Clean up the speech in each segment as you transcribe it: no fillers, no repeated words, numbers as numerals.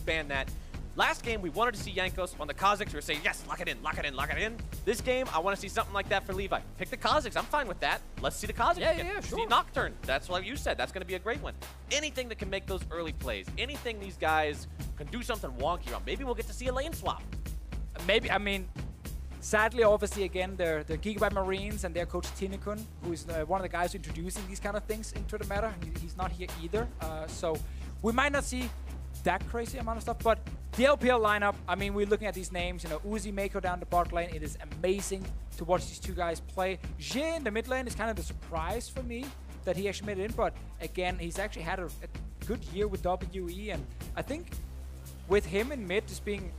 ban that. Last game, we wanted to see Jankos. On the Kazakhs, we were saying, yes, lock it in, lock it in, lock it in. This game, I want to see something like that for Levi. Pick the Kazakhs. I'm fine with that. Let's see the Kazakhs again. Yeah, sure. See Nocturne. That's what you said. That's going to be a great one. Anything that can make those early plays. Anything these guys can do something wonky on. Maybe we'll get to see a lane swap. Maybe, I mean, sadly, obviously, again, the Gigabyte Marines and their coach Tinekun, who is one of the guys introducing these kind of things into the meta. He's not here either. So we might not see that crazy amount of stuff, but the LPL lineup, I mean, we're looking at these names, you know, Uzi, Mako down the bot lane. It is amazing to watch these two guys play. Jie in the mid lane is kind of the surprise for me that he actually made it in, but again, he's actually had a good year with WE, and I think with him in mid just being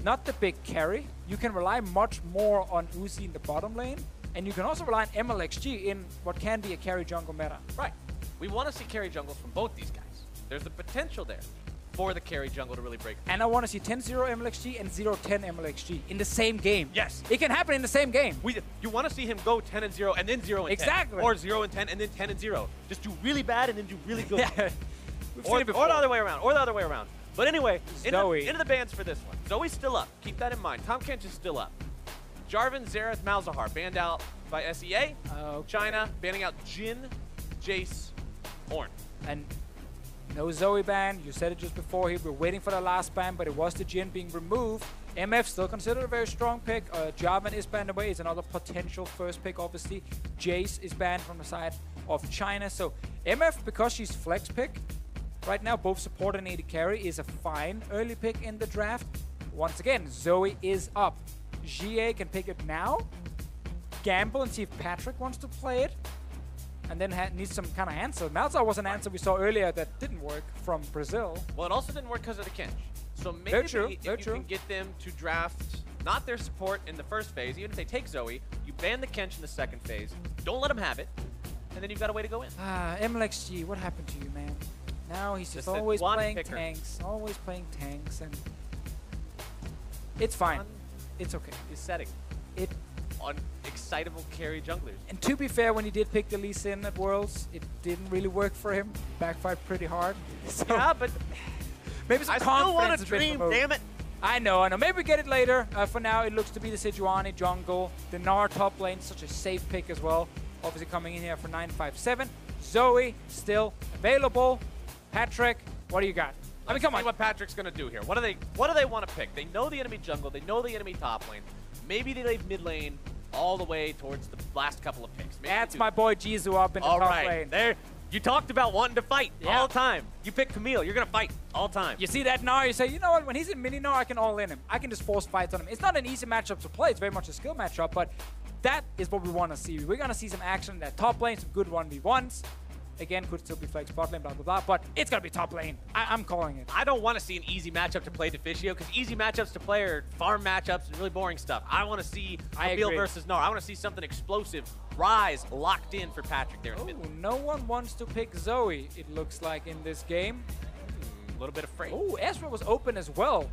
not the big carry, you can rely much more on Uzi in the bottom lane, and you can also rely on MLXG in what can be a carry jungle meta. Right. We want to see carry jungles from both these guys. There's the potential there for the carry jungle to really break. And I want to see 10-0 MLXG and 0-10 MLXG in the same game. Yes. It can happen in the same game. You want to see him go 10-0 and then 0-10. Exactly. Or 0-10 and then 10-0. Just do really bad and then do really good. Yeah. Or the other way around. Or the other way around. But anyway, Zoe. into the bans for this one. Zoe's still up. Keep that in mind. Tahm Kench is still up. Jarvan, Xerath, Malzahar banned out by SEA. Okay. China banning out Jhin, Jace, Ornn. And no Zoe ban. You said it just before here. We're waiting for the last ban, but it was the Jhin being removed. MF still considered a very strong pick. Jarvan is banned away. It's another potential first pick, obviously. Jace is banned from the side of China. So MF, because she's flex pick, right now both support and AD carry, is a fine early pick in the draft. Once again, Zoe is up. GA can pick it now, gamble and see if Patrick wants to play it, and then needs some kind of answer. Malzahar was an answer we saw earlier that didn't work from Brazil. Well, it also didn't work because of the Kench. So maybe Very true, if very you true. can get them to draft not their support in the first phase, even if they take Zoe, you ban the Kench in the second phase, don't let them have it, and then you've got a way to go in. MLXG, what happened to you, man? Now he's just a always one playing picker. tanks, and it's fine. It's okay. His setting It on excitable carry junglers. And to be fair, when he did pick the Lee Sin at Worlds, it didn't really work for him. Backfired pretty hard. So Yeah, but maybe some I still want confidence to has been dream, removed. damn it. I know. Maybe we get it later. For now, it looks to be the Sejuani jungle. The Gnar top lane, such a safe pick as well. Obviously coming in here for 957. Zoe, still available. Patrick, what do you got? I mean, come on. What Patrick's gonna do here? What do they want to pick? They know the enemy jungle. They know the enemy top lane. Maybe they leave mid lane all the way towards the last couple of picks. Maybe That's my boy Jizu up in the top lane. There. You talked about wanting to fight Yeah. all the time. You pick Camille. You're gonna fight all the time. You see that Gnar, you say, you know what, when he's in mini Gnar, I can all in him. I can just force fights on him. It's not an easy matchup to play. It's very much a skill matchup, but that is what we want to see. We're going to see some action in that top lane, some good 1v1s. Again, could still be flex bot lane, blah, blah, blah, but it's going to be top lane. I'm calling it. I don't want to see an easy matchup to play Deficio, because easy matchups to play are farm matchups and really boring stuff. I want to see Camille versus Gnar. I want to see something explosive. Rise locked in for Patrick there in the mid. No one wants to pick Zoe, it looks like, in this game. A little bit afraid. Oh, Ezreal was open as well.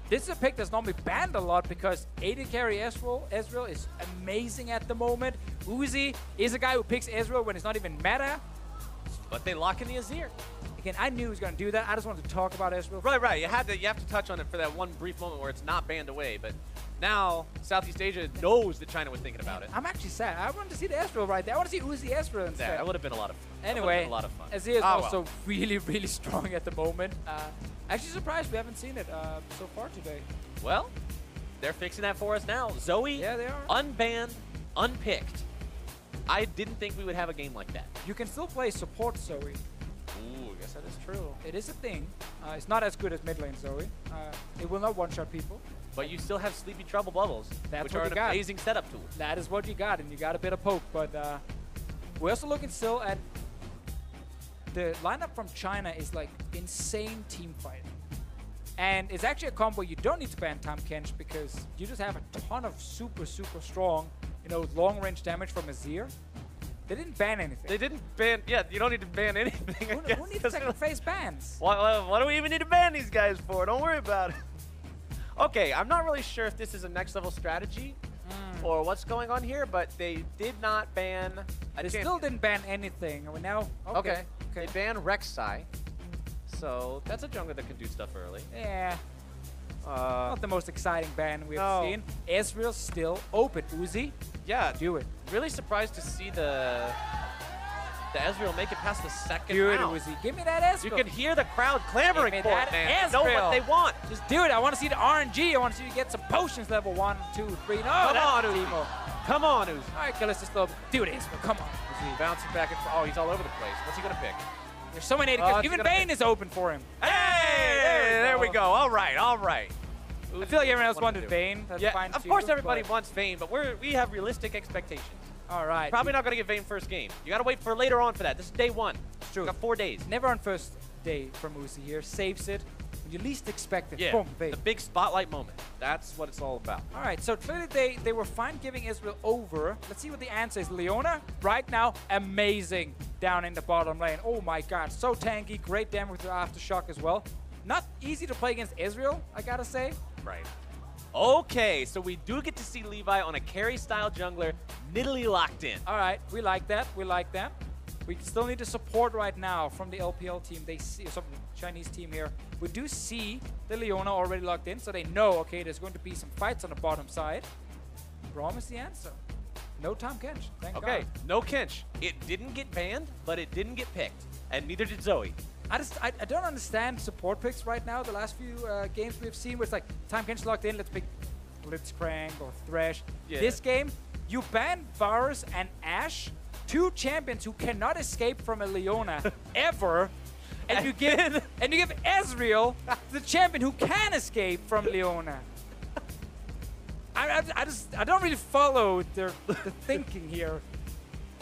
This is a pick that's normally banned a lot because AD carry Ezreal is amazing at the moment. Uzi is a guy who picks Ezreal when it's not even meta. But they lock in the Azir. Again, I knew he was going to do that. I just wanted to talk about Ezreal. Right. You have to touch on it for that one brief moment where it's not banned away. But now Southeast Asia knows that China was thinking about it. I'm actually sad. I wanted to see the Ezreal right there. I want to see Uzi Ezreal instead. Yeah, that would have been a lot of fun. Anyway, a lot of fun. Azir is also really, really strong at the moment. Actually surprised we haven't seen it so far today. Well, they're fixing that for us now. Zoe, Yeah, they are. unbanned, unpicked. I didn't think we would have a game like that. You can still play support Zoe. Ooh, I guess that is true. It is a thing. It's not as good as mid lane Zoe. It will not one-shot people. But you still have Sleepy Trouble Bubbles, That's which what are you an got. amazing setup tool. That is what you got, and you got a bit of poke. But we're also looking still at the lineup from China is like insane team fighting. And it's actually a combo you don't need to ban Tahm Kench because you just have a ton of super, super strong, long range damage from Azir. They didn't ban anything. They didn't ban. Yeah, you don't need to ban anything. Who needs second phase bans? What do we even need to ban these guys for? Don't worry about it. Okay, I'm not really sure if this is a next level strategy or what's going on here, but they did not ban a They champion. still didn't ban anything. Now, Okay. They banned Rek'Sai, so that's a jungler that can do stuff early. Yeah. Not the most exciting ban we've seen. Ezreal still open. Uzi, yeah, do it. Really surprised to see the Ezreal make it past the second do round. it, Uzi. Give me that Ezreal. You can hear the crowd clamoring for it, man. Ezreal. Know what they want. Just do it. I want to see the RNG. I want to see you get some potions level 1, 2, 3. No, Come on, Uzi. Uzi. Come on, Uzi. All right, let's just do it, Ezreal. Come on, Uzi. Bouncing back and forth. Oh, he's all over the place. What's he going to pick? There's so many. Even Vayne is open for him. Hey, there we go. All right, all right. I feel like everyone else wanted Vayne. That's fine of course everybody wants Vayne, but we have realistic expectations. All right. Probably not going to get Vayne first game. You got to wait for later on for that. This is day 1. It's true. We got 4 days. Never on first day from Uzi here. Saves it. When you least expect it. Yeah, Boom, Vayne. the big spotlight moment. That's what it's all about. All right, so clearly they were fine giving Ezreal over. Let's see what the answer is. Leona, right now, amazing down in the bottom lane. Oh my god, so tanky. Great damage with the Aftershock as well. Not easy to play against Ezreal, I gotta say. Right. Okay, so we do get to see Levi on a carry-style jungler, Nidalee locked in. All right, we like that. We like that. We still need the support right now from the LPL team. They see some Chinese team here. We do see the Leona already locked in, so they know, okay, there's going to be some fights on the bottom side. Braum is the answer. No Tahm Kench, thank God. Okay, no Kench. It didn't get banned, but it didn't get picked, and neither did Zoe. I don't understand support picks right now. The last few games we've seen where it's like, Tahm Kench locked in, let's pick Blitzcrank or Thresh. Yeah. This game, you ban Varus and Ashe, 2 champions who cannot escape from a Leona ever, and you give Ezreal, the champion who can escape from Leona. I don't really follow the thinking here,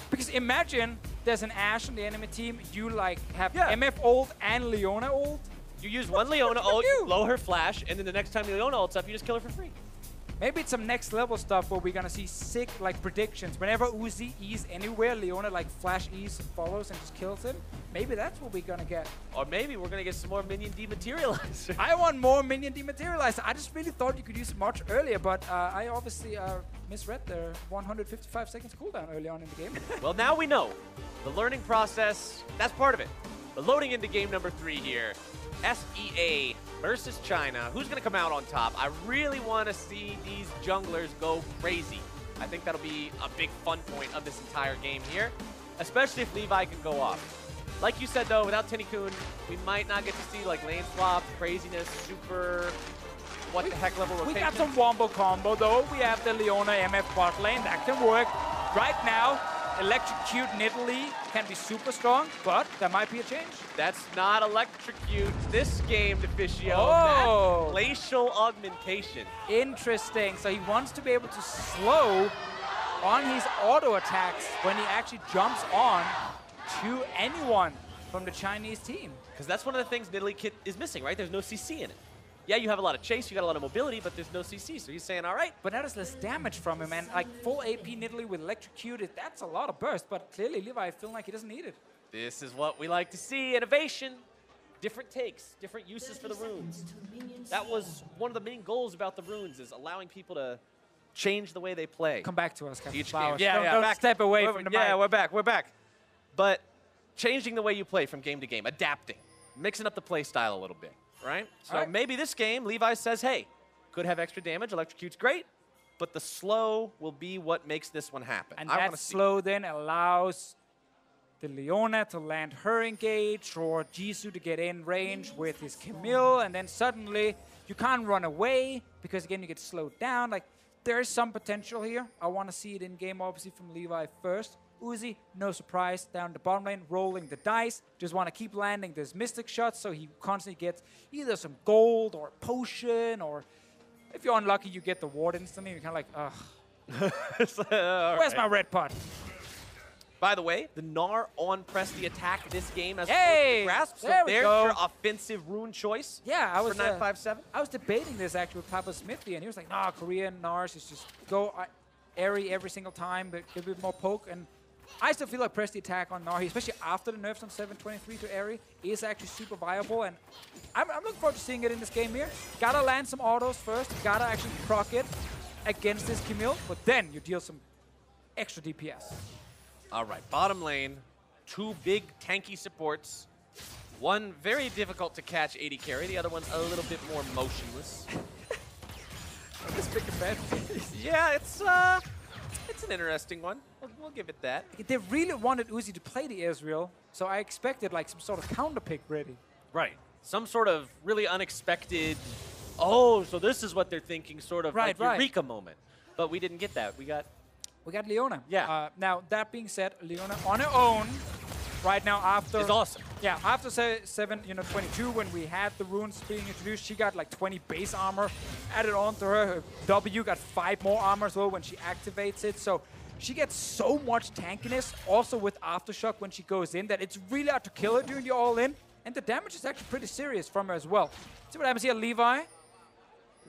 because imagine there's an Ashe on the enemy team. You like have MF ult and Leona ult. You use one Leona ult, you blow her flash, and then the next time Leona ults up, you just kill her for free. Maybe it's some next level stuff where we're gonna see sick like predictions. Whenever Uzi E's anywhere, Leona like flash E's and follows and just kills him. Maybe that's what we're gonna get. Or maybe we're gonna get some more minion dematerializer. I want more minion dematerializer. I just really thought you could use it much earlier, but I obviously misread the 155 seconds cooldown early on in the game. Well, now we know. The learning process, that's part of it. But loading into game number 3 here. SEA versus China. Who's going to come out on top? I really want to see these junglers go crazy. I think that'll be a big fun point of this entire game here, especially if Levi can go off. Like you said, though, without Tinikun, we might not get to see like lane swap, craziness, super what the heck level rotation. We got some wombo combo, though. We have the Leona MF bot lane. That can work. Right now, Electrocute Nidalee can be super strong, but there might be a change. That's not Electrocute this game, Deficio. Oh. That's Glacial Augmentation. Interesting. So he wants to be able to slow on his auto attacks when he actually jumps on to anyone from the Chinese team. Because that's one of the things Nidalee Kit is missing, right? There's no CC in it. Yeah, you have a lot of chase, you got a lot of mobility, but there's no CC, so he's saying, all right. But that is less damage from him, and like full AP Nidalee with Electrocuted, that's a lot of burst, but clearly Levi feeling like he doesn't need it. This is what we like to see, innovation. Different takes, different uses for the runes. That was one of the main goals about the runes, is allowing people to change the way they play. Come back to us, Captain Each Flowers. game. Yeah, don't step away from the mic. Yeah, we're back. But changing the way you play from game to game, adapting, mixing up the play style a little bit. Right? So maybe this game, Levi says, hey, could have extra damage, Electrocute's great, but the slow will be what makes this one happen. And that slow then allows the Leona to land her engage, or Jisoo to get in range with his Camille, and then suddenly you can't run away, because again, you get slowed down. Like, there is some potential here. I want to see it in game, obviously, from Levi first. Uzi, no surprise, down the bottom lane, rolling the dice. Just want to keep landing those mystic shots so he constantly gets either some gold or a potion, or if you're unlucky, you get the ward instantly. You're kind of like, ugh. Where's my red pot? By the way, the Gnar on press the attack this game as grasp. So there's your offensive rune choice. Yeah, I was for 957. I was debating this actually with Papa Smithy, and he was like, "Nah, Korean Gnars is just go airy every single time, but give a bit more poke." And I still feel like press the attack on Gnar, especially after the nerfs on 723 to airy, is actually super viable, and I'm looking forward to seeing it in this game here. Gotta land some autos first, gotta actually proc it against this Camille, but then you deal some extra DPS. All right, bottom lane, 2 big tanky supports. One very difficult to catch AD carry, the other one a little bit more motionless. Let's pick a bad face. Yeah, it's an interesting one. We'll give it that. They really wanted Uzi to play the Ezreal, so I expected like some sort of counter pick ready. Right. Some sort of really unexpected, oh, so this is what they're thinking, sort of like Eureka moment. But we didn't get that. We got Leona. Yeah. Now, that being said, Leona on her own, right now after... It's awesome. Yeah, after 22, when we had the runes being introduced, she got like 20 base armor added onto her. Her W got 5 more armor as well when she activates it. So she gets so much tankiness, also with Aftershock when she goes in, that it's really hard to kill her during the all-in. And the damage is actually pretty serious from her as well. See what happens here, Levi?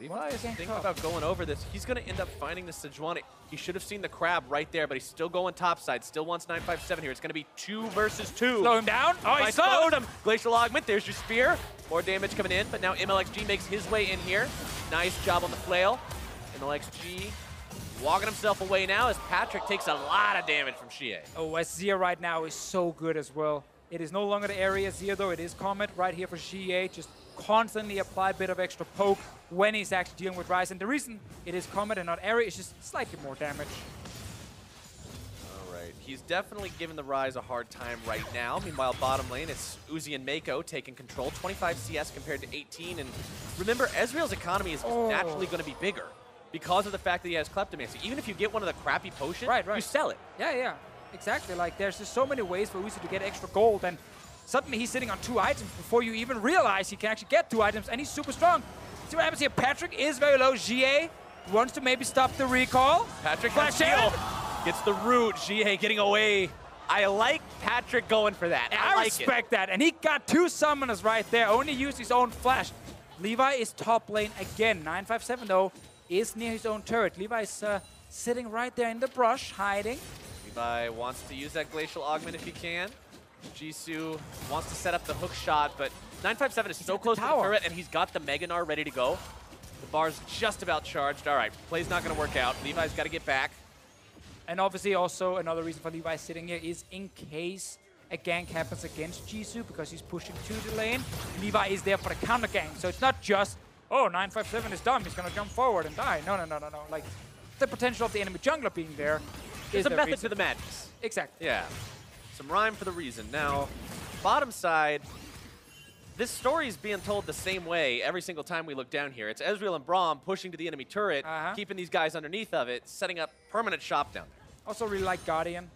Levi is thinking about going over this. He's going to end up finding the Sejuani. He should have seen the crab right there, but he's still going topside. Still wants 957 here. It's going to be 2 versus 2. Slow him down. Oh, he slowed him. Glacial Augment. There's your spear. More damage coming in, but now MLXG makes his way in here. Nice job on the flail. MLXG walking himself away now as Patrick takes a lot of damage from Xie. Oh, Azir right now is so good as well. It is no longer the area Azir, though. It is Comet right here for Xie. Just constantly apply a bit of extra poke when he's actually dealing with Ryze. And the reason it is Comet and not Area is just slightly more damage. All right. He's definitely giving the Ryze a hard time right now. Meanwhile, bottom lane, it's Uzi and Mako taking control. 25 CS compared to 18. And remember, Ezreal's economy is naturally going to be bigger because of the fact that he has Kleptomancy. Even if you get one of the crappy potions, you sell it. Yeah. Exactly. Like, there's just so many ways for Uzi to get extra gold, and suddenly he's sitting on 2 items before you even realize he can actually get 2 items, and he's super strong. See what happens here? Patrick is very low. Xie wants to maybe stop the recall. Patrick has heal. Gets the root. Xie getting away. I like Patrick going for that. I respect that. And he got 2 summoners right there. Only used his own flash. Levi is top lane again. 957, though, is near his own turret. Levi is sitting right there in the brush, hiding. Levi wants to use that Glacial Augment if he can. Jisoo wants to set up the hook shot, but 957 is so close to the turret, and he's got the Mega Gnar ready to go. The bar's just about charged. All right, play's not going to work out. Levi's got to get back. And obviously also another reason for Levi sitting here is in case a gank happens against Jisoo, because he's pushing to the lane. Levi is there for the counter gank, so it's not just, oh, 957 is dumb, he's going to jump forward and die. No. Like, the potential of the enemy jungler being there. There's a method to the madness. Exactly. Yeah. Some rhyme for the reason. Now, bottom side, this story is being told the same way every single time we look down here. It's Ezreal and Braum pushing to the enemy turret, keeping these guys underneath of it, setting up permanent shop down there. Also really like Guardian.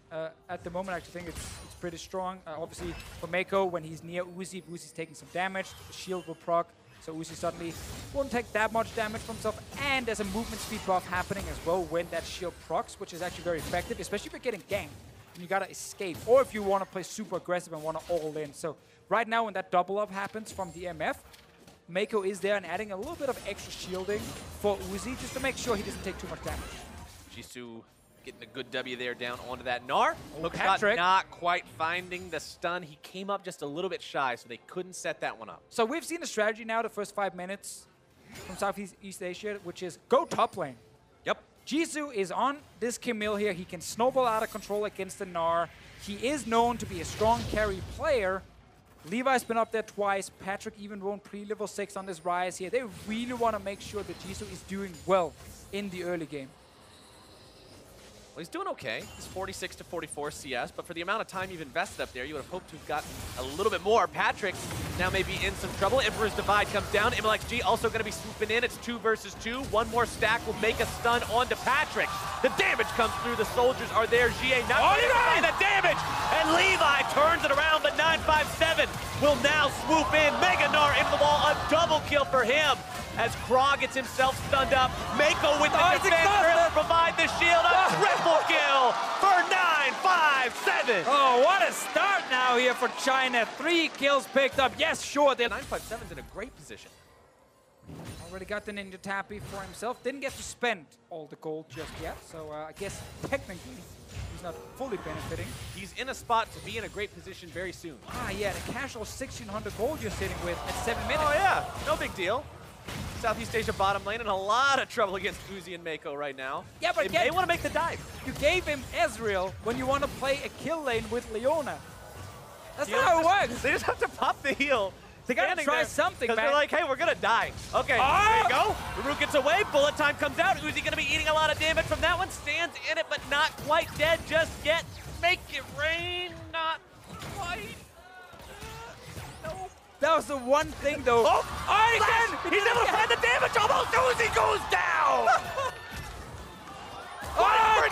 At the moment, I actually think it's pretty strong. Obviously, for Mako, when he's near Uzi, if Uzi's taking some damage, the shield will proc. So Uzi suddenly won't take that much damage from himself. And there's a movement speed buff happening as well when that shield procs, which is actually very effective, especially if you're getting ganked. And you gotta escape. Or if you want to play super aggressive and want to all in. So right now when that double up happens from the MF, Mako is there and adding a little bit of extra shielding for Uzi just to make sure he doesn't take too much damage. Jisoo getting a good W there down onto that Gnar. Patrick not quite finding the stun. He came up just a little bit shy, so they couldn't set that one up. So we've seen the strategy now the first 5 minutes from Southeast Asia, which is go top lane. Yep. Jisoo is on this Camille here. He can snowball out of control against the Gnar. He is known to be a strong carry player. Levi's been up there twice. Patrick even won pre-level 6 on this Ryze here. They really want to make sure that Jisoo is doing well in the early game. Well, he's doing okay. He's 46 to 44 CS, but for the amount of time you've invested up there, you would have hoped to have gotten a little bit more. Patrick now may be in some trouble. Emperor's Divide comes down. MLXG also going to be swooping in. It's 2 versus 2. One more stack will make a stun onto Patrick. The damage comes through. The soldiers are there. Xie not getting the damage. And Levi turns it around, but 957 will now swoop in. Mega Gnar into the wall. A double kill for him as Krog gets himself stunned up. Mako with the defense to provide the shield. A triple kill for 957. Oh, what a start now here for China. 3 kills picked up. Yes, sure. 957's in a great position. Already got the Ninja Tappy for himself. Didn't get to spend all the gold just yet. So I guess technically he's not fully benefiting. He's in a spot to be in a great position very soon. Yeah, the casual 1,600 gold you're sitting with at 7 minutes. Oh, yeah. No big deal. Southeast Asia bottom lane in a lot of trouble against Uzi and Mako right now. Yeah, but they want to make the dive. You gave him Ezreal when you want to play a kill lane with Leona. That's not how it works. They just have to pop the heel. They gotta try something, man. Because they're like, hey, we're gonna die. Okay, there you go. Ruru gets away, bullet time comes out. Uzi gonna be eating a lot of damage from that one. Stands in it, but not quite dead just yet. Make it rain, not quite. No. That was the one thing, though. Oh, again! He's able to find the damage. Almost Uzi goes down. Oh,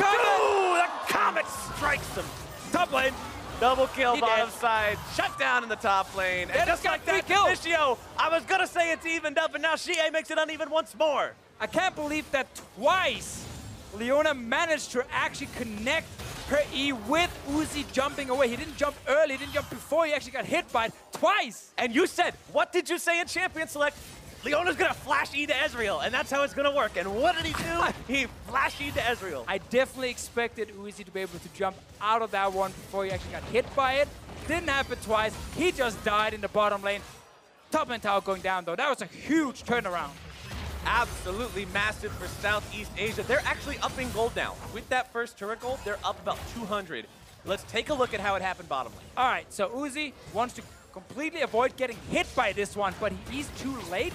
The Comet strikes him. Top lane. Double kill, He bottom did. side. Shut down in the top lane. Yeah, And just got like three that, kills. Vishio, I was going to say it's evened up, and now Xie makes it uneven once more. I can't believe that twice Leona managed to actually connect her E with Uzi jumping away. He didn't jump early, he didn't jump before he actually got hit by it twice. And you said, what did you say in Champion Select? Leona's going to flash E to Ezreal, and that's how it's going to work. And what did he do? He flashed E to Ezreal. I definitely expected Uzi to be able to jump out of that one before he actually got hit by it. Didn't happen twice. He just died in the bottom lane. Top lane tower going down, though. That was a huge turnaround. Absolutely massive for Southeast Asia. They're actually up in gold now. With that first turret gold, they're up about 200. Let's take a look at how it happened bottom lane. All right, so Uzi wants to completely avoid getting hit by this one, but he is too late,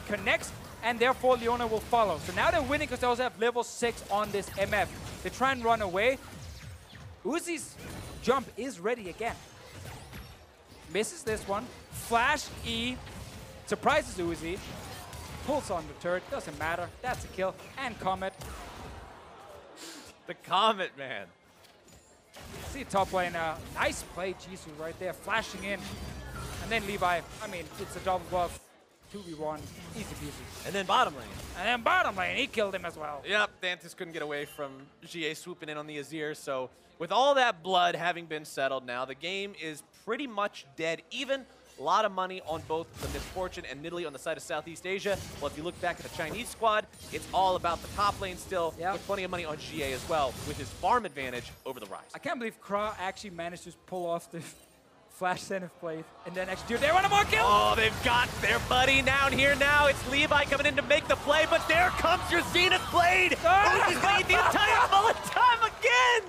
connects, and therefore Leona will follow. So now they're winning because they also have level 6 on this MF. They try and run away. Uzi's jump is ready again. Misses this one. Flash E, surprises Uzi. Pulls on the turret, doesn't matter. That's a kill. And Comet. The Comet, man. See top lane, nice play, Jisoo right there, flashing in. And then Levi, I mean, it's a double buff. 2v1, easy peasy. And then bottom lane. And then bottom lane, he killed him as well. Yep, Dantis couldn't get away from Xie swooping in on the Azir. So with all that blood having been settled now, the game is pretty much dead even. A lot of money on both the Misfortune and Nidalee on the side of Southeast Asia. Well, if you look back at the Chinese squad, it's all about the top lane still, with plenty of money on Xie as well, with his farm advantage over the Rise. I can't believe Kra actually managed to pull off the Flash Zenith blade and then actually do they want a more kill. Oh, they've got their buddy down here now. It's Levi coming in to make the play, but there comes your Zenith blade. Uzi's gonna eat the entire bullet time again.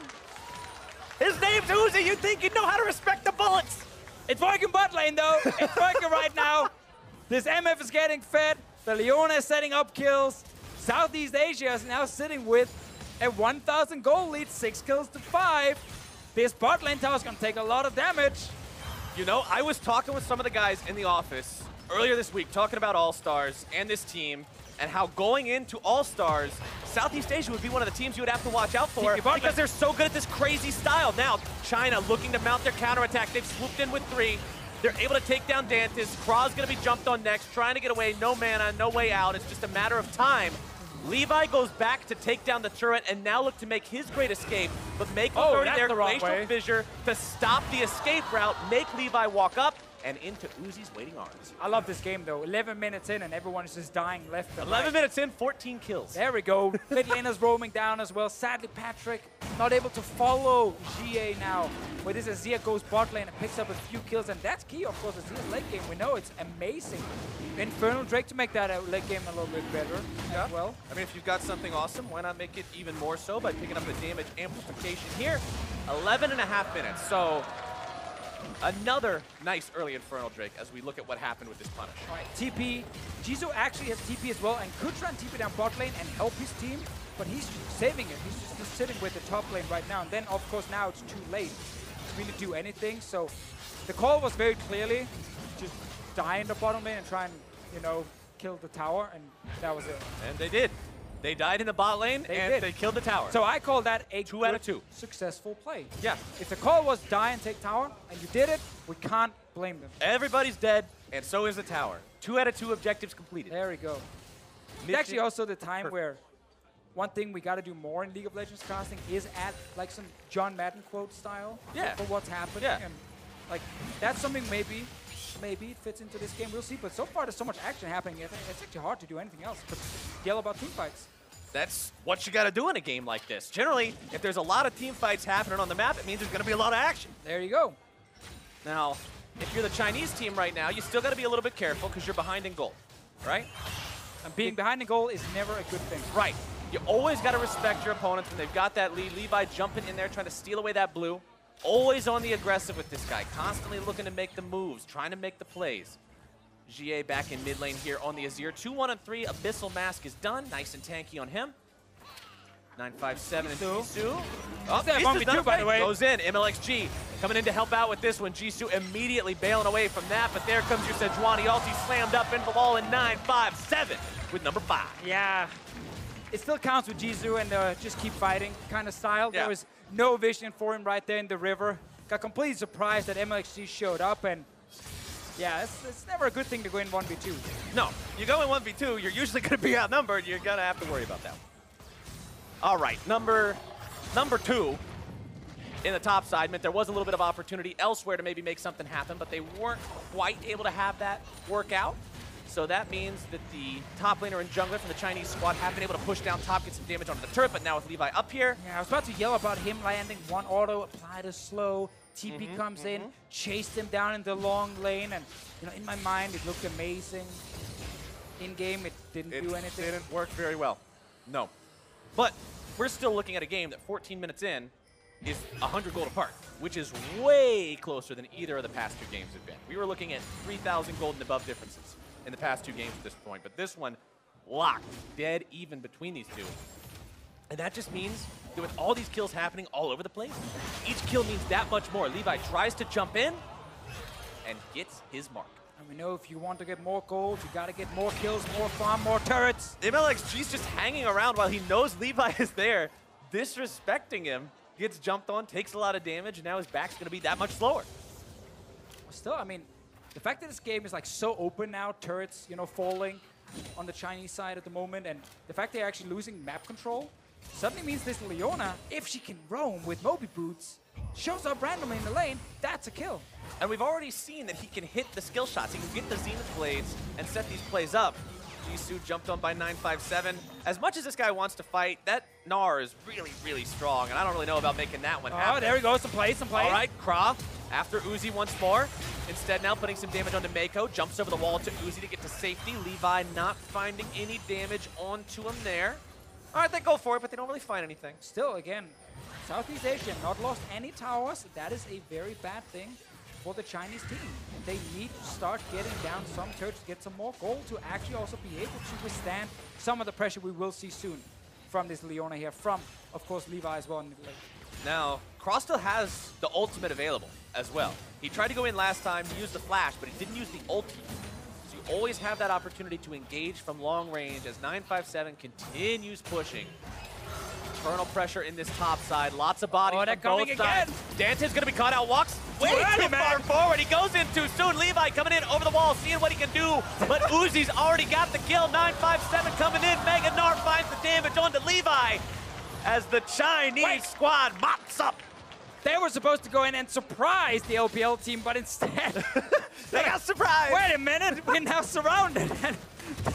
His name's Uzi. You'd think he'd know how to respect the bullets. It's working bot lane though. It's working right now. This MF is getting fed. The Leona is setting up kills. Southeast Asia is now sitting with a 1,000 gold lead, 6 kills to 5. This bot lane tower is gonna take a lot of damage. You know, I was talking with some of the guys in the office earlier this week, talking about All-Stars and this team, and how going into All-Stars, Southeast Asia would be one of the teams you would have to watch out for because they're so good at this crazy style. Now, China looking to mount their counterattack. They've swooped in with 3. They're able to take down Dantis. Kraw's going to be jumped on next, trying to get away. No mana, no way out. It's just a matter of time. Levi goes back to take down the turret and now look to make his great escape, but make their glacial fissure to stop the escape route, make Levi walk up and into Uzi's waiting arms. I love this game though. 11 minutes in and everyone is just dying left and 11 right. minutes in, 14 kills. There we go. Mid laner's roaming down as well. Sadly, Patrick not able to follow Xie now. Where this Azir goes bot lane and picks up a few kills, and that's key, of course. Azir's late game, we know it's amazing. Infernal Drake to make that late game a little bit better as well. I mean, if you've got something awesome, why not make it even more so by picking up the damage amplification here? 11.5 minutes. So another nice early Infernal Drake as we look at what happened with this punish. All right, TP. Jisoo actually has TP as well and could try and TP down bot lane and help his team, but he's saving it. He's just sitting with the top lane right now. And then, of course, now it's too late to really do anything. So the call was very clearly just die in the bottom lane and try and, you know, kill the tower, and that was it. And they did. They died in the bot lane, they killed the tower. So I call that a 2 out of 2 successful play. Yeah. If the call was die and take tower, and you did it, we can't blame them. Everybody's dead, and so is the tower. 2 out of 2 objectives completed. There we go. It's actually also the time where one thing we got to do more in League of Legends casting is add like some John Madden quote style for what's happening. Yeah. And like that's something maybe it fits into this game. We'll see. But so far there's so much action happening. It's actually hard to do anything else but yell about team fights. That's what you got to do in a game like this. Generally, if there's a lot of team fights happening on the map, it means there's going to be a lot of action. There you go. Now, if you're the Chinese team right now, you still got to be a little bit careful because you're behind in gold, right? And being behind the goal is never a good thing. Right. You always got to respect your opponents when they've got that lead. Levi jumping in there, trying to steal away that blue. Always on the aggressive with this guy, constantly looking to make the moves, trying to make the plays. GA back in mid lane here on the Azir. 2-1-3, Abyssal Mask is done. Nice and tanky on him. 957 and Jisoo. Oh, He's 1v2, by the way. Goes in. MLXG coming in to help out with this one. Jisoo immediately bailing away from that, but there comes your Sejuani ulti slammed up into the wall in 957 with number 5. Yeah. It still counts with Jisoo and just keep fighting kind of style. Yeah. There was no vision for him right there in the river. Got completely surprised that MLXG showed up, and yeah, it's never a good thing to go in 1v2. No, you go in 1v2, you're usually going to be outnumbered. You're going to have to worry about that. All right, number 2 in the top side meant there was a little bit of opportunity elsewhere to maybe make something happen, but they weren't quite able to have that work out. So that means that the top laner and jungler from the Chinese squad have been able to push down top, get some damage onto the turret, but now with Levi up here. Yeah, I was about to yell about him landing one auto, applied a slow, TP comes in, chased him down in the long lane, and in my mind it looked amazing. In game it didn't do anything. It didn't work very well. No. But we're still looking at a game that 14 minutes in is 100 gold apart, which is way closer than either of the past 2 games have been. We were looking at 3,000 gold and above differences in the past 2 games at this point, but this one locked, dead even between these two. And that just means that with all these kills happening all over the place, each kill means that much more. Levi tries to jump in and gets his mark. And we know if you want to get more gold, you gotta get more kills, more farm, more turrets. MLXG's just hanging around while he knows Levi is there, disrespecting him, gets jumped on, takes a lot of damage, and now his back's gonna be that much slower. Still, I mean, the fact that this game is like so open now, turrets, falling on the Chinese side at the moment, and the fact they're actually losing map control suddenly means this Leona, if she can roam with Moby Boots, shows up randomly in the lane, that's a kill. And we've already seen that he can hit the skill shots. He can get the Zenith Blades and set these plays up. Jisoo jumped on by 957. As much as this guy wants to fight, that Gnar is really, really strong, and I don't really know about making that one happen. Oh, there he goes, some plays. All right, Krav after Uzi once more. Instead now putting some damage onto Mako. Jumps over the wall to Uzi to get to safety. Levi not finding any damage onto him there. All right, they go for it, but they don't really find anything. Still, again, Southeast Asia not lost any towers. That is a very bad thing for the Chinese team. They need to start getting down some turrets to get some more gold to actually also be able to withstand some of the pressure we will see soon from this Leona here, from, of course, Levi as well in the lane. Now, Cross still has the ultimate available as well. He tried to go in last time, he used the flash, but he didn't use the ulti. So you always have that opportunity to engage from long range as 957 continues pushing. Eternal pressure in this top side. Lots of bodies from both sides. Dante's going to be caught out. Walks way too far forward. He goes in too soon. Levi coming in over the wall, seeing what he can do. But Uzi's already got the kill. 957 coming in. Mega Gnar finds the damage onto Levi as the Chinese squad mops up. They were supposed to go in and surprise the LPL team, but instead... they got surprised. Wait a minute. We're now surrounded. And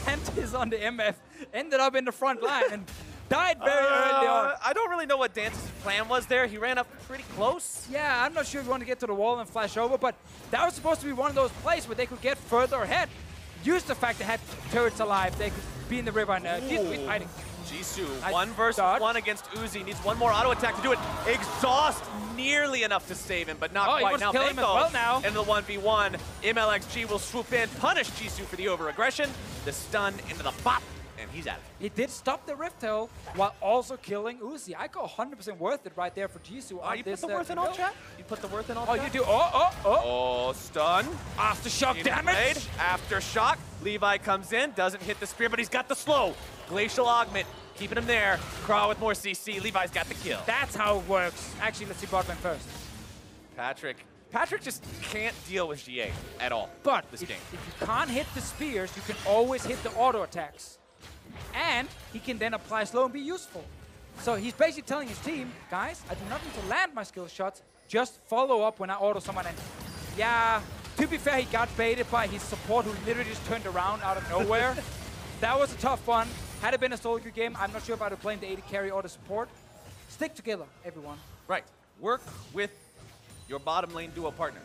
Dante is on the MF. Ended up in the front line. And died very early on. I don't really know what Dance's plan was there. He ran up pretty close. Yeah, I'm not sure if you want to get to the wall and flash over, but that was supposed to be one of those plays where they could get further ahead. Use the fact they had turrets alive. They could be in the river and keep fighting. Jisoo, 1 versus 1 against Uzi. Needs one more auto attack to do it. Exhaust nearly enough to save him, but not quite. Now kill him as well now. Into the 1v1. MLXG will swoop in, punish Jisoo for the over-aggression. The stun into the bop. And he's out of it. He did stop the Rift Herald while also killing Uzi. I go 100% worth it right there for Jisoo. Oh, you put the worth in all chat? You put the worth in all chat? Oh, you do. Oh, stun. Aftershock damage. Aftershock. Levi comes in, doesn't hit the spear, but he's got the slow. Glacial Augment, keeping him there. Craw with more CC. Levi's got the kill. That's how it works. Actually, let's see botman first. Patrick just can't deal with GA at all. But this game. If you can't hit the spears, you can always hit the auto attacks. And he can then apply slow and be useful. So he's basically telling his team, guys, I do not need to land my skill shots, just follow up when I auto someone. And yeah, to be fair, he got baited by his support who literally just turned around out of nowhere. That was a tough one. Had it been a solo queue game, I'm not sure if I would have played the AD carry or the support. Stick together, everyone. Right. Work with your bottom lane duo partner.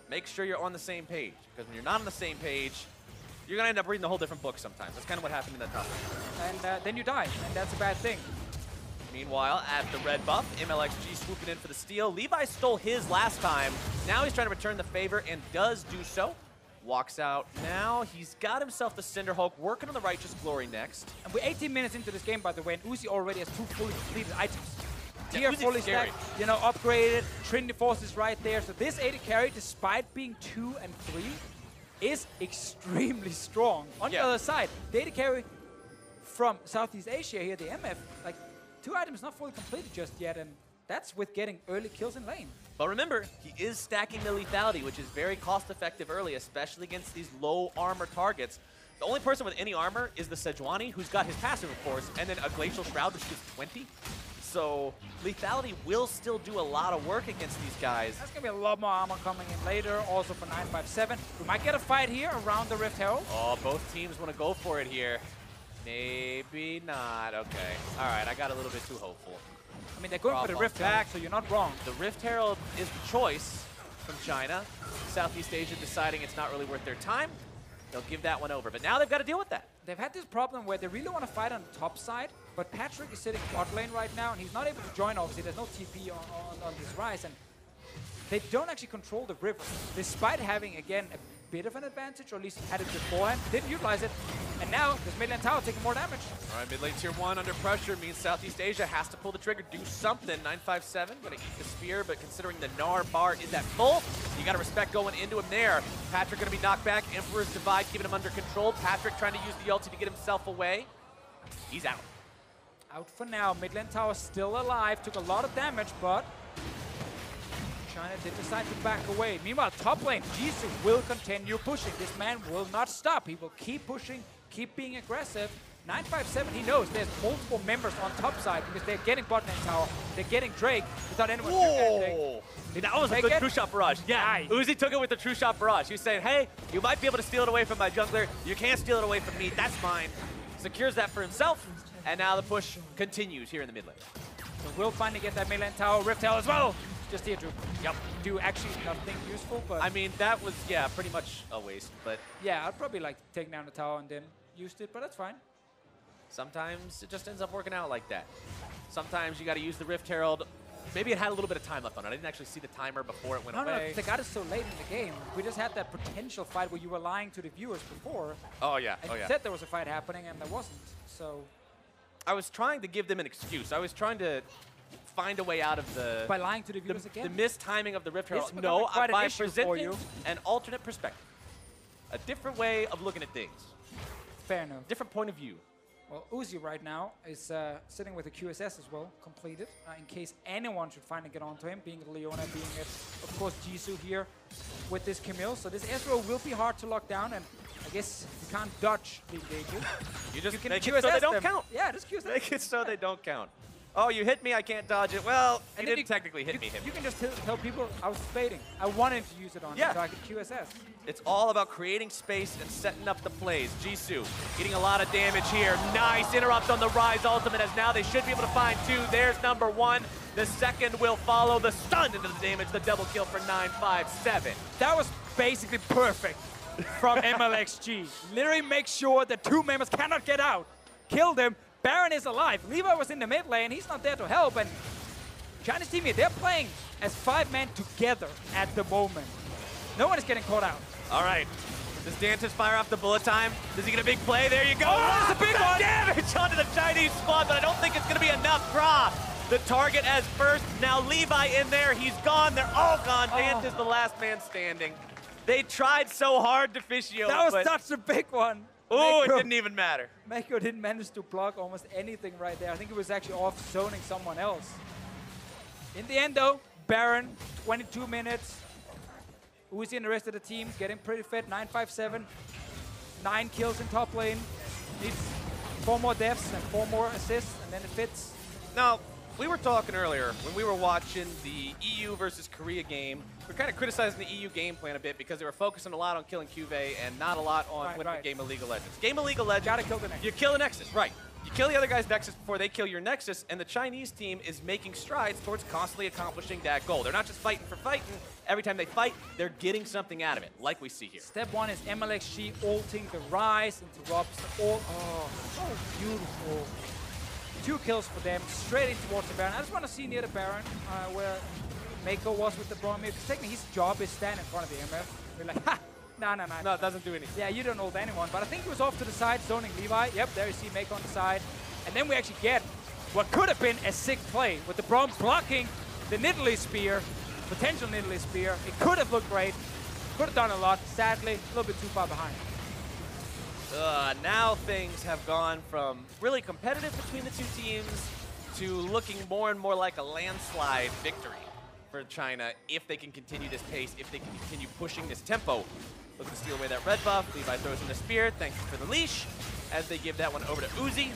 Make sure you're on the same page, because when you're not on the same page, you're going to end up reading a whole different book sometimes. That's kind of what happened in that top lane. And then you die, and that's a bad thing. Meanwhile, at the red buff, MLXG swooping in for the steal. Levi stole his last time. Now he's trying to return the favor and does do so. Walks out now. He's got himself the Cinderhulk, working on the Righteous Glory next. And we're 18 minutes into this game, by the way, and Uzi already has 2 fully completed items. Yeah, Tier Uzi's fully scary. stacked, you know, upgraded. Trinity Force is right there. So this AD carry, despite being 2 and 3, is extremely strong. On the other side, the AD carry from Southeast Asia here, the MF, like 2 items not fully completed just yet, and that's with getting early kills in lane. But remember, he is stacking the lethality, which is very cost-effective early, especially against these low armor targets. The only person with any armor is the Sejuani, who's got his passive, of course, and then a Glacial Shroud, which gives 20. So lethality will still do a lot of work against these guys. That's going to be a lot more armor coming in later, also for 957. We might get a fight here around the Rift Herald. Oh, both teams want to go for it here. Maybe not. Okay. All right, I got a little bit too hopeful. I mean, they're going for the Rift Herald, so you're not wrong. The Rift Herald is the choice from China. Southeast Asia deciding it's not really worth their time. They'll give that one over. But now they've got to deal with that. They've had this problem where they really want to fight on the top side, but Patrick is sitting bot lane right now, and he's not able to join, obviously. There's no TP on this Ryze, and they don't actually control the river, despite having, again, a bit of an advantage, or at least had it beforehand. Didn't utilize it, and now this mid lane tower taking more damage. All right, mid lane tier 1 under pressure means Southeast Asia has to pull the trigger, do something. 957 gonna eat the spear, but considering the Gnar bar is at full, you gotta respect going into him there. Patrick gonna be knocked back. Emperor's Divide keeping him under control. Patrick trying to use the ulti to get himself away. He's out. Out for now. Mid lane tower still alive. Took a lot of damage, but China did decide to back away. Meanwhile, top lane, Jisoo will continue pushing. This man will not stop. He will keep pushing, keep being aggressive. 957, he knows there's multiple members on top side because they're getting bot lane tower, they're getting Drake without anyone doing anything. That was a good True Shot Barrage. Yeah, Nice. Uzi took it with the True Shot Barrage. He was saying, hey, you might be able to steal it away from my jungler. You can't steal it away from me. That's mine. Secures that for himself. And now the push continues here in the mid lane. So we'll finally get that mid lane tower, Rift Herald as well. Just here to do actually nothing useful, but I mean, that was, yeah, pretty much a waste, but yeah, I'd probably like to take down the tower and then used it, but that's fine. sometimes it just ends up working out like that. Sometimes you got to use the Rift Herald. Maybe it had a little bit of time left on it. I didn't actually see the timer before it went No, away. they got it so late in the game. We just had that potential fight where you were lying to the viewers before. Oh, yeah. And Oh, you yeah. said there was a fight happening, and there wasn't. So I was trying to give them an excuse. I was trying to find a way out of the by lying to the viewers again, the mistiming of the Rift It's Herald. becoming No, quite an by issue for presenting you. an alternate perspective, a different way of looking at things, fair enough. different point of view. Well, Uzi right now is sitting with a QSS as well, completed, in case anyone should finally get onto him, being Leona, being it, of course, Jisoo here with this Camille. So this Ezreal will be hard to lock down, and I guess you can't dodge the engages. You just can make it QSS so they don't them. count. Yeah, just QSS. Make it so they don't count. Oh, you hit me, I can't dodge it. Well, And you then didn't technically hit me. You can just tell people I was fading. I wanted to use it on Yeah. so I could QSS. It's all about creating space and setting up the plays. Jisoo getting a lot of damage here. Nice interrupt on the Ryze ultimate, as now they should be able to find 2. There's number 1. The second will follow. The stun into the damage, the double kill for 957. That was basically perfect from MLXG. Literally make sure the 2 members cannot get out. Kill them. Baron is alive. Levi was in the mid lane. He's not there to help. And Chinese team here, they're playing as 5 men together at the moment. No one is getting caught out. All right. Does Dantas fire off the bullet time? Does he get a big play? There you go. Oh, that's a big one. Damage onto the Chinese squad, but I don't think it's going to be enough. Draw the target as first. Now Levi in there. He's gone. They're all gone. Dantas the last man standing. They tried so hard to Fischio. That was such a big one. Oh, it Mako- didn't even matter. Mako didn't manage to block almost anything right there. I think it was actually off zoning someone else. In the end though, Baron, 22 minutes. Uzi and the rest of the team getting pretty fit. 957, 9 kills in top lane. Needs 4 more deaths and 4 more assists, and then it fits. Now, we were talking earlier when we were watching the EU versus Korea game. We're kind of criticizing the EU game plan a bit because they were focusing a lot on killing Cuvée and not a lot on winning the game of League of Legends. Game of League of Legends, Gotta kill the Nexus. you kill the Nexus, right. You kill the other guy's Nexus before they kill your Nexus, and the Chinese team is making strides towards constantly accomplishing that goal. They're not just fighting for fighting. Every time they fight, they're getting something out of it, like we see here. Step 1 is MLXG ulting the Ryze, interrupts the ult. Oh, so beautiful. 2 kills for them, straight in towards the Baron. I just want to see near the Baron where Mako was with the Boromir, because technically his job is stand in front of the MF. We're like, ha! No. No, it doesn't do anything. Yeah, you don't ult anyone, but I think he was off to the side, zoning Levi. Yep, there you see Mako on the side. And then we actually get what could have been a sick play with the Braum blocking the Nidalee Spear, potential Nidalee Spear. It could have looked great, could have done a lot. Sadly, a little bit too far behind. Now things have gone from really competitive between the two teams to looking more and more like a landslide victory for China if they can continue this pace, if they can continue pushing this tempo. Looking to steal away that red buff. Levi throws in the spear. Thanks for the leash as they give that one over to Uzi.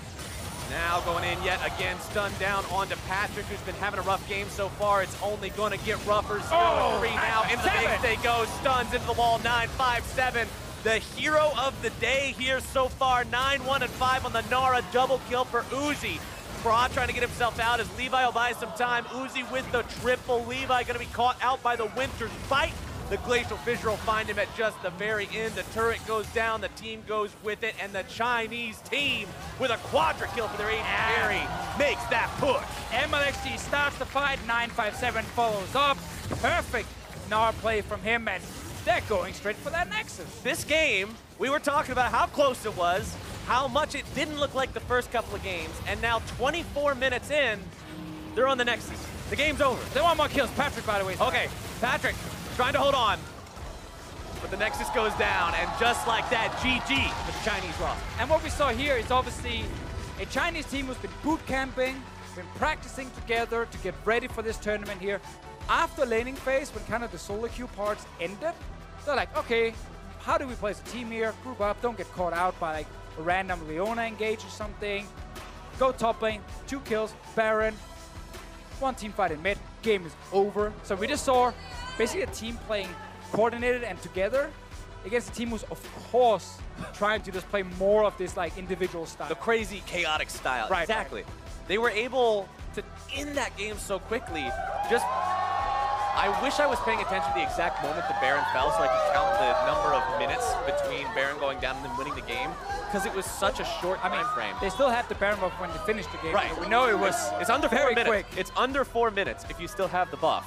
Now going in yet again, stunned down onto Patrick, who's been having a rough game so far. It's only going to get rougher. 0-3 now. Into the base they go. Stuns into the wall. 9-5-7. The hero of the day here so far. 9-1-5 on the Nara. Double kill for Uzi. Pra trying to get himself out as Levi will buy some time. Uzi with the triple. Levi going to be caught out by the Winter's Bite. The Glacial Fissure will find him at just the very end. The turret goes down, the team goes with it, and the Chinese team with a quadra kill for their AD carry makes that push. MLXG starts the fight, 9-5-7 follows up. Perfect Nara play from him, and they're going straight for that Nexus. This game, we were talking about how close it was, how much it didn't look like the first couple of games, and now 24 minutes in, they're on the Nexus. The game's over. They want more kills. Patrick, by the way. Okay, Patrick trying to hold on, but the Nexus goes down, and just like that, GG for the Chinese roster. And what we saw here is obviously a Chinese team who's been boot camping, been practicing together to get ready for this tournament here. After laning phase, when kind of the solo queue parts ended, they're like, okay, how do we play as a team here? Group up, don't get caught out by like a random Leona engage or something. Go top lane, 2 kills, Baron, 1 team fight in mid, game is over. So we just saw basically a team playing coordinated and together against a team who's of course trying to just play more of this like individual style. The crazy, chaotic style. Right, exactly. right. They were able to end that game so quickly. Just, I wish I was paying attention to the exact moment the Baron fell so I could count the number of minutes between Baron going down and then winning the game, because it was such a short time frame. They still had the Baron buff when they finished the game. Right. So we know it was It's under 4 very minutes. quick. It's under 4 minutes if you still have the buff.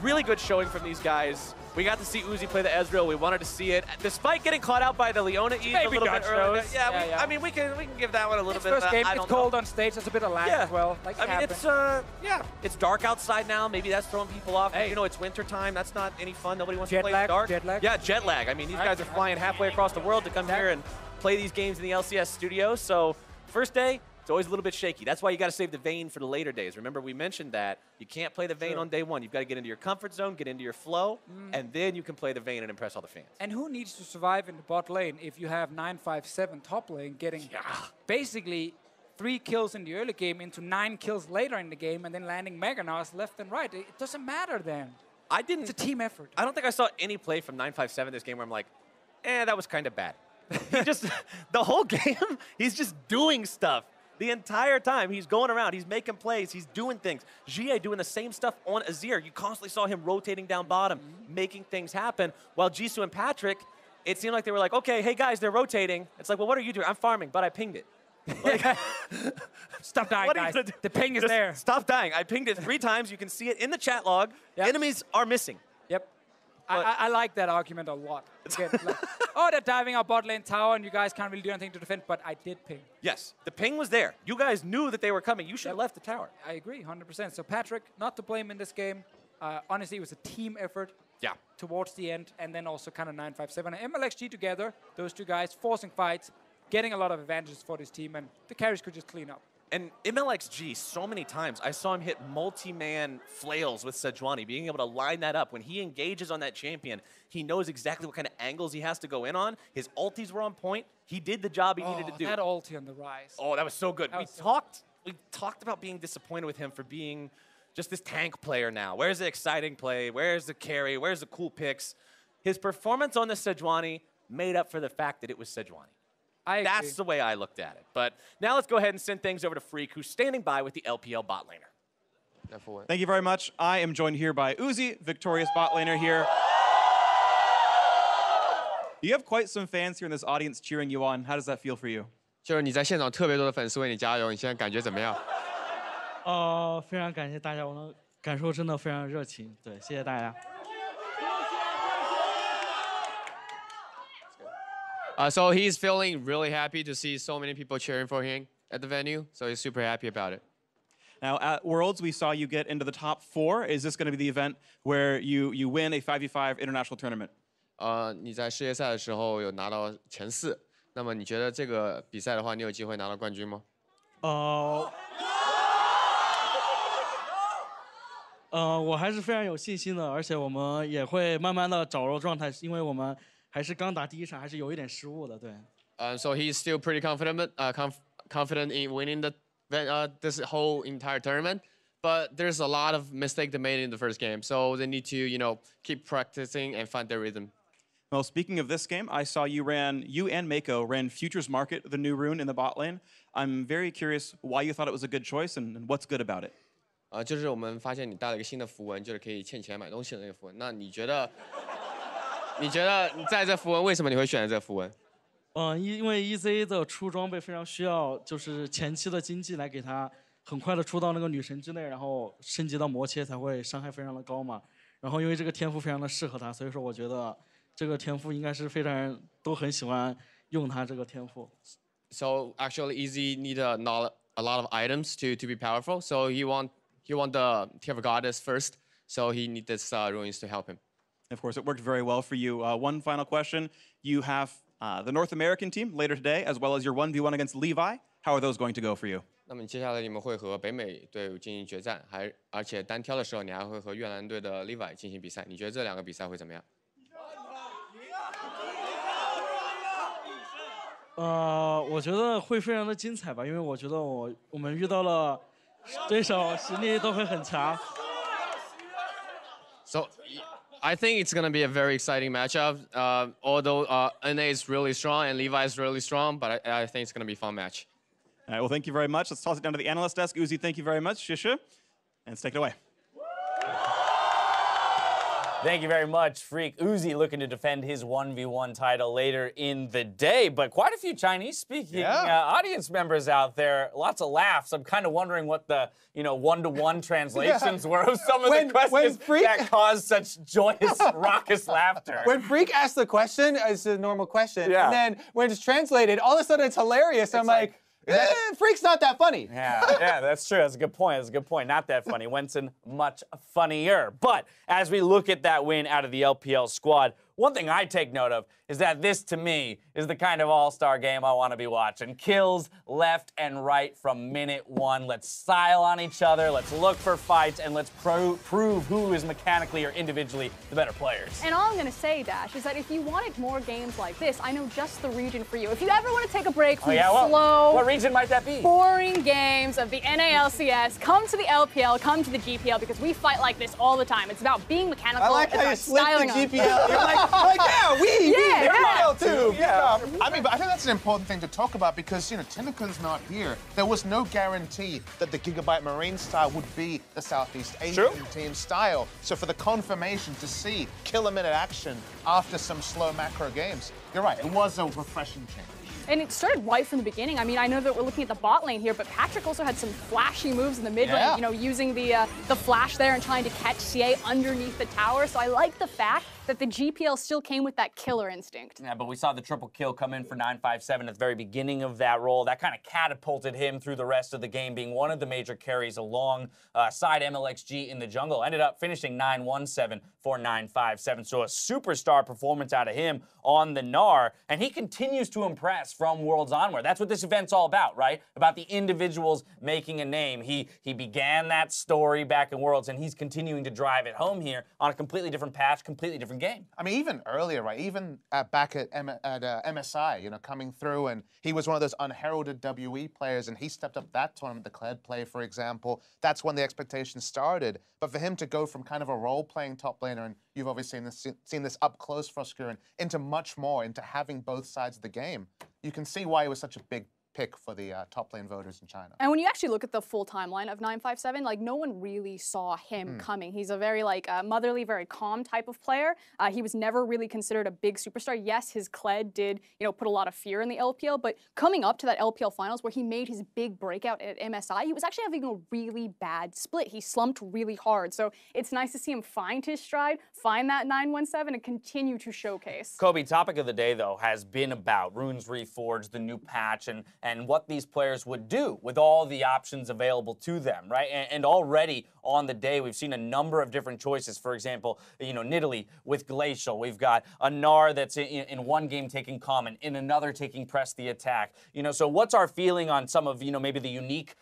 Really good showing from these guys. We got to see Uzi play the Ezreal. We wanted to see it, despite getting caught out by the Leona Eve a little bit earlier. Yeah, I mean, we can give that one a little bit. First game, it's cold on stage. That's a bit of lag as well. Like I mean, it's it's dark outside now. Maybe that's throwing people off. Hey. You know, it's winter time. That's not any fun. Nobody wants to play in the dark. Jet lag. Yeah, jet lag. I mean, these guys are flying halfway across the world to come here and play these games in the LCS studio. So first day, it's always a little bit shaky. That's why you got to save the Vayne for the later days. Remember, we mentioned that you can't play the Vayne on day one. You've got to get into your comfort zone, get into your flow, and then you can play the Vayne and impress all the fans. And who needs to survive in the bot lane if you have 9-5-7 top lane getting basically 3 kills in the early game into 9 kills later in the game and then landing Meganars left and right? It doesn't matter then. It's a team effort. I don't think I saw any play from 9-5-7 this game where I'm like, that was kind of bad. He just, the whole game, he's just doing stuff. The entire time, he's going around, he's making plays, he's doing things. Jie doing the same stuff on Azir. You constantly saw him rotating down bottom, making things happen. While Jisoo and Patrick, it seemed like they were like, okay, hey guys, they're rotating. It's like, well, what are you doing? I'm farming, but I pinged it. Like, stop dying, guys. The ping is there. Stop dying. I pinged it 3 times. You can see it in the chat log. Yep. Enemies are missing. Yep. I like that argument a lot. Again, like, oh, they're diving our bot lane tower and you guys can't really do anything to defend, but I did ping. Yes, the ping was there. You guys knew that they were coming. You should have left the tower. I agree, 100%. So Patrick, not to blame in this game. Honestly, it was a team effort towards the end, and then also kind of 9-5-7 and MLXG together, those 2 guys forcing fights, getting a lot of advantages for this team, and the carries could just clean up. And MLXG, so many times, I saw him hit multi-man flails with Sejuani, being able to line that up. When he engages on that champion, he knows exactly what kind of angles he has to go in on. His ultis were on point. He did the job he needed to do. That ulti on the rise. Oh, that was so good. We talked about being disappointed with him for being just this tank player now. Where's the exciting play? Where's the carry? Where's the cool picks? His performance on the Sejuani made up for the fact that it was Sejuani. That's the way I looked at it. But now let's go ahead and send things over to Freak, who's standing by with the LPL bot laner. Thank you very much. I am joined here by Uzi, victorious bot laner here. You have quite some fans here in this audience cheering you on. How does that feel for you? 就是你在现场特别多的粉丝为你加油，你现在感觉怎么样？非常感谢大家，我的感受真的非常热情，对，谢谢大家。So he's feeling really happy to see so many people cheering for him at the venue. So he's super happy about it. Now, at Worlds, we saw you get into the top 4. Is this going to be the event where you win a 5v5 international tournament? 你在世界赛的时候有拿到前4，那么你觉得这个比赛的话，你有机会拿到冠军吗？我还是非常有信心的，而且我们也会慢慢的找到状态，因为我们还是刚打第一场，还是有一点失误的，对。So he's still pretty confident in winning this whole entire tournament, but there's a lot of mistakes they made in the first game, so they need to keep practicing and find their rhythm. Well, speaking of this game, I saw you and Mako ran Futures Market, the new rune in the bot lane. I'm very curious why you thought it was a good choice and what's good about it. 就是我们发现你带了一个新的符文，就是可以欠钱买东西的那个符文。那你觉得你在这符文为什么你会选择这个符文？因为 EZ 的出装备非常需要，就是前期的经济来给他很快的出到那个女神之内，然后升级到魔切才会伤害非常的高嘛。然后因为这个天赋非常的适合他，所以说我觉得这个天赋应该是非常人都很喜欢用它这个天赋。So actually, EZ need a lot of items to be powerful. So he want the Tear of Goddess first. So he need this ruins to help him. Of course, it worked very well for you. One final question: you have the North American team later today, as well as your 1v1 against Levi. How are those going to go for you? 那么接下来你们会和北美队伍进行决战，而且单挑的时候你还会和越南队的 Levi 进行比赛。你觉得这2个比赛会怎么样？我觉得会非常的精彩吧，因为我觉得我们遇到了对手实力都会很强。So I think it's going to be a very exciting matchup. Although NA is really strong and Levi is really strong, but I think it's going to be a fun match. All right, well, thank you very much. Let's toss it down to the analyst desk. Uzi, thank you very much. Shisha, and let's take it away. Thank you very much, Freak. Uzi looking to defend his 1v1 title later in the day, but quite a few Chinese-speaking audience members out there. Lots of laughs. I'm kind of wondering what the one-to-one translations were of some of the questions that caused such joyous, raucous laughter. When Freak asked the question, it's a normal question, and then when it's translated, all of a sudden it's hilarious. I'm like Freak's not that funny. Yeah, that's true. That's a good point. That's a good point. Not that funny. Wenson, much funnier. But as we look at that win out of the LPL squad, one thing I take note of is that this, to me, is the kind of all-star game I want to be watching. Kills left and right from minute 1. Let's style on each other, let's look for fights, and let's prove who is mechanically or individually the better players. And all I'm going to say, Dash, is that if you wanted more games like this, I know just the region for you. If you ever want to take a break from slow, what region might that be? Boring games of the NALCS, come to the LPL, come to the GPL, because we fight like this all the time. It's about being mechanical. I like how you slipped the GPL. You're like, yeah, GPL too. Yeah. I mean, but I think that's an important thing to talk about because, Tinnikun's not here. There was no guarantee that the Gigabyte Marine style would be the Southeast Asian team style. So for the confirmation to see kill-a-minute action after some slow macro games, you're right, it was a refreshing change. And it started right from the beginning. I mean, I know that we're looking at the bot lane here, but Patrick also had some flashy moves in the mid lane, using the flash there and trying to catch CA underneath the tower. So I like the fact that the GPL still came with that killer instinct. Yeah, but we saw the triple kill come in for 957 at the very beginning of that role. That kind of catapulted him through the rest of the game, being one of the major carries alongside MLXG in the jungle. Ended up finishing 917 for 957. So a superstar performance out of him on the Gnar, and he continues to impress from Worlds onward. That's what this event's all about, right? About the individuals making a name. He began that story back in Worlds, and he's continuing to drive it home here on a completely different patch, completely different game. I mean, even earlier, right? Even back at MSI, coming through, and he was one of those unheralded WE players, and he stepped up that tournament, the Kled play, for example. That's when the expectations started. But for him to go from kind of a role-playing top laner, and you've obviously seen this up close for Oscurin, into much more, into having both sides of the game, you can see why he was such a big pick for the top lane voters in China. And when you actually look at the full timeline of 957, like no one really saw him coming. He's a very like motherly, very calm type of player. He was never really considered a big superstar. Yes, his Kled did, put a lot of fear in the LPL, but coming up to that LPL finals where he made his big breakout at MSI, he was actually having a really bad split. He slumped really hard. So it's nice to see him find his stride, find that 917, and continue to showcase. Kobe, topic of the day, though, has been about Runes Reforged, the new patch, and what these players would do with all the options available to them, right? And already on the day, we've seen a number of different choices. For example, Nidalee with Glacial. We've got a Gnar that's in one game taking Common, in another taking Press the Attack. So what's our feeling on some of, maybe the unique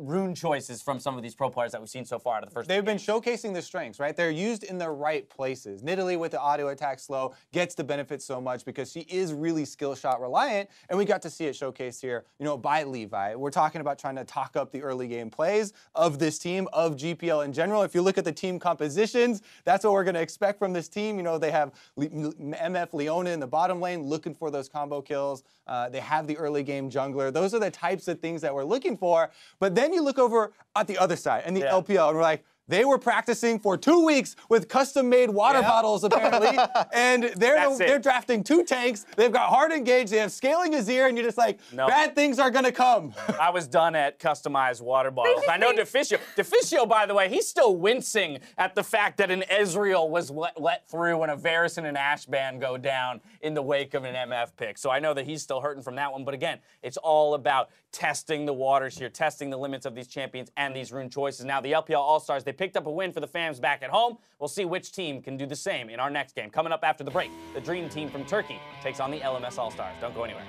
rune choices from some of these pro players that we've seen so far out of the first? They've been showcasing the strengths, right? They're used in the right places. Nidalee with the auto attack slow gets the benefit so much because she is really skill shot reliant, and we got to see it showcased here, by Levi. We're talking about trying to talk up the early game plays of this team, of GPL in general. If you look at the team compositions, that's what we're going to expect from this team. They have MF Leona in the bottom lane looking for those combo kills. They have the early game jungler. Those are the types of things that we're looking for. But then you look over at the other side, and the LPL, and we're like, they were practicing for 2 weeks with custom-made water bottles, apparently, and they're drafting 2 tanks. They've got hard engage. They have Scaling Azir, and you're just like, bad things are gonna come. I was done at customized water bottles. I know Deficio. Deficio, by the way, he's still wincing at the fact that an Ezreal was let through when a Varus and an Ashban go down in the wake of an MF pick. So I know that he's still hurting from that one. But again, it's all about testing the waters here, testing the limits of these champions and these rune choices. Now, the LPL All-Stars, they picked up a win for the fams back at home. We'll see which team can do the same in our next game. Coming up after the break, the Dream Team from Turkey takes on the LMS All-Stars. Don't go anywhere.